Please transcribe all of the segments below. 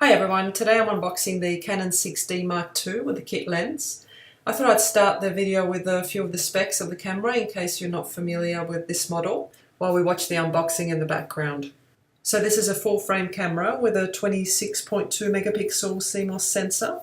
Hi everyone, today I'm unboxing the Canon 6D Mark II with the kit lens. I thought I'd start the video with a few of the specs of the camera in case you're not familiar with this model while we watch the unboxing in the background. So this is a full frame camera with a 26.2 megapixel CMOS sensor.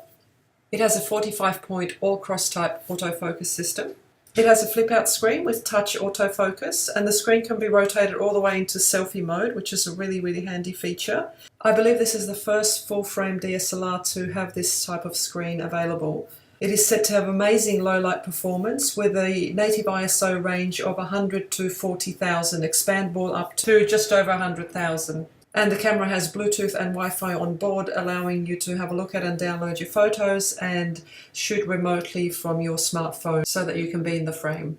It has a 45-point all-cross type autofocus system. It has a flip-out screen with touch autofocus, and the screen can be rotated all the way into selfie mode, which is a really handy feature. I believe this is the first full-frame DSLR to have this type of screen available. It is said to have amazing low-light performance with a native ISO range of 100 to 40,000, expandable up to just over 100,000. And the camera has Bluetooth and Wi-Fi on board, allowing you to have a look at and download your photos and shoot remotely from your smartphone so that you can be in the frame.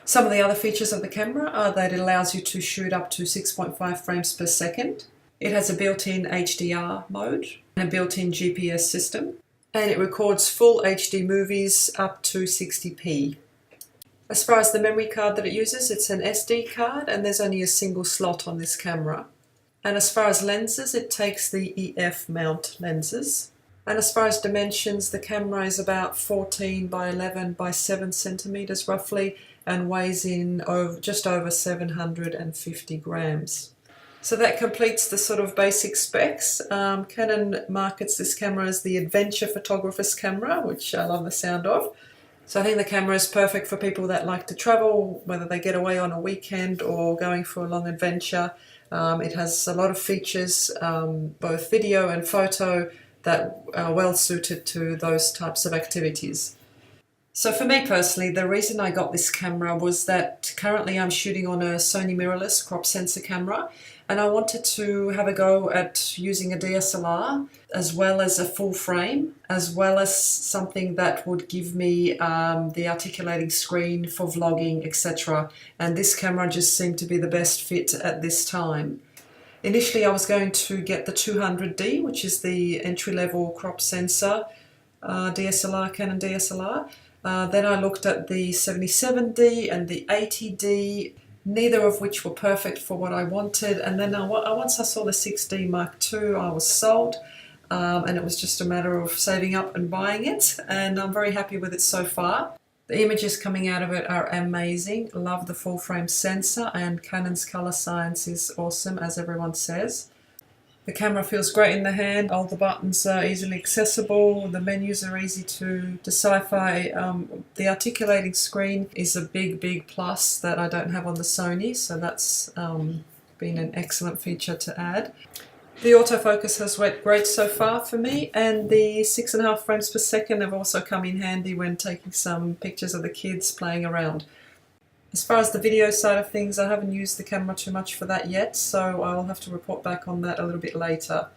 Some of the other features of the camera are that it allows you to shoot up to 6.5 frames per second. It has a built-in HDR mode and a built-in GPS system. And it records full HD movies up to 60p. As far as the memory card that it uses, it's an SD card and there's only a single slot on this camera. And as far as lenses, it takes the EF mount lenses. And as far as dimensions, the camera is about 14 by 11 by 7 centimeters roughly and weighs in just over 750 grams. So that completes the sort of basic specs. Canon markets this camera as the adventure photographer's camera, which I love the sound of. So I think the camera is perfect for people that like to travel, whether they get away on a weekend or going for a long adventure. It has a lot of features, both video and photo, that are well suited to those types of activities. So for me personally, the reason I got this camera was that currently I'm shooting on a Sony mirrorless crop sensor camera, and I wanted to have a go at using a DSLR as well as a full frame, as well as something that would give me the articulating screen for vlogging, etc. And this camera just seemed to be the best fit at this time. Initially I was going to get the 200D, which is the entry-level crop sensor DSLR, Canon DSLR. Then I looked at the 77D and the 80D, neither of which were perfect for what I wanted. And then once I saw the 6D Mark II, I was sold, and it was just a matter of saving up and buying it. And I'm very happy with it so far. The images coming out of it are amazing. Love the full frame sensor, and Canon's color science is awesome, as everyone says. The camera feels great in the hand, all the buttons are easily accessible, the menus are easy to decipher. The articulating screen is a big plus that I don't have on the Sony, so that's been an excellent feature to add. The autofocus has worked great so far for me, and the 6.5 frames per second have also come in handy when taking some pictures of the kids playing around. As far as the video side of things, I haven't used the camera too much for that yet, so I'll have to report back on that a little bit later.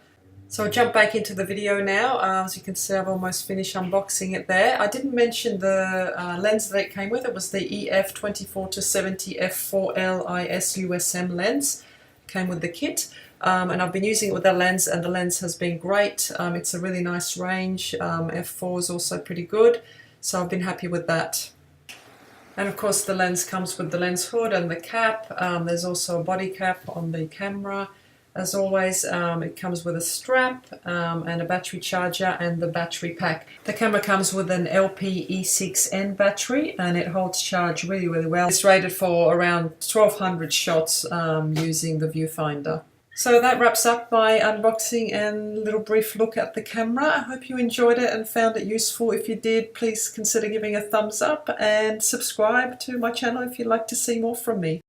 So I'll jump back into the video now. As you can see, I've almost finished unboxing it there. I didn't mention the lens that it came with. It was the EF 24-70 f4L USM lens. It came with the kit. And I've been using it with that lens, and the lens has been great. It's a really nice range. f4 is also pretty good, so I've been happy with that. And of course the lens comes with the lens hood and the cap. There's also a body cap on the camera. As always, it comes with a strap and a battery charger and the battery pack. The camera comes with an LP-E6N battery, and it holds charge really well. It's rated for around 1200 shots using the viewfinder. So that wraps up my unboxing and little brief look at the camera. I hope you enjoyed it and found it useful. If you did, please consider giving a thumbs up and subscribe to my channel if you'd like to see more from me.